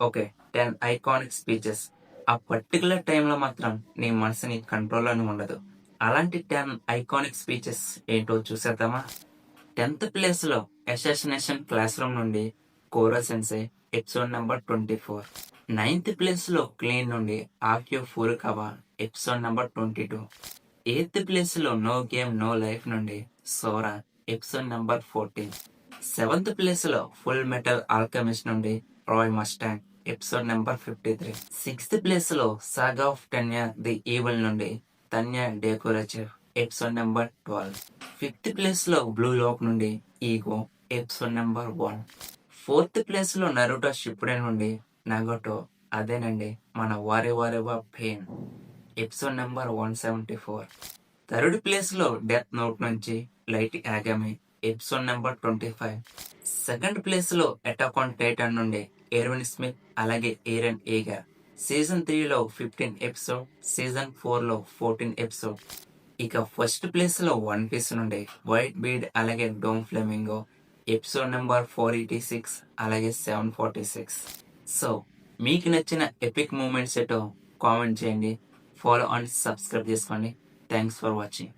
Okay. 10 iconic speeches. ఆ particular టైంలో మాత్రం నీ మనసుని కంట్రోల్‌లోనే ఉండదు. అలాంటి 10 ఐకానిక్ స్పీచెస్ ఏంటో చూసేద్దామా? 10థ్ ప్లేస్‌లో 'అసాసినేషన్ క్లాస్ రూమ్' నుండి 'కోరా సెన్సై' ఎపిసోడ్ నంబర్ 24. 9థ్ ప్లేస్‌లో 'క్లీన్' నుండి 'ఆక్యో ఫురుకావా' ఎపిసోడ్ నంబర్ 22. 8థ్ ప్లేస్‌లో 'నో గేమ్ నో లైఫ్' నుండి 'సోరా' ఎపిసోడ్ నంబర్ 14. 7థ్ ప్లేస్‌లో 'ఫుల్ మెటల్ ఆల్కెమిస్ట్' నుండి 'రాయ్ మస్టాంగ్' ఎపిసోడ్ నంబర్ 53. 6థ్ ప్లేస్‌లో 'సాగా ఆఫ్ టెన్యా ది ఈవిల్' నుండి 'తన్యా డెకోరచేవ్' ఎపిసోడ్ నంబర్ 12. 5థ్ ప్లేస్‌లో 'బ్లూ లాక్' నుండి 'ఈగో' ఎపిసోడ్ నంబర్ 1. 4థ్ ప్లేస్‌లో 'నరుటో షిప్పుడెన్' నుండి 'నగోటో' అదేనండి మన 'వారె వారె వా పెయిన్' ఎపిసోడ్ నంబర్ 174. థర్డ్ ప్లేస్‌లో 'డెత్ నోట్' నుంచి 'లైట్ యాగమి' ఎపిసోడ్ నంబర్ 25. సెకండ్ ప్లేస్‌లో 'అటాక్ ఆన్ టైటాన్' నుండి 'ఎర్విన్ స్మిత్' అలాగే 'Aaron ఏగర్' season 3లో 15 episode, season 4లో 14 episode. ఇక ఫస్ట్ ప్లేస్‌లో 'వన్ పీస్' నుండి 'వైట్ బీడ్' అలాగే 'డోమ్ ఫ్లెమింగో' ఎపిసోడ్ నంబర్ 486 అలాగే 746. సో మీకు నచ్చిన ఎపిక్ మూమెంట్స్ ఏటో కామెంట్ చేయండి. ఫాలో అండ్ సబ్స్క్రైబ్ చేసుకోండి. Thanks for watching.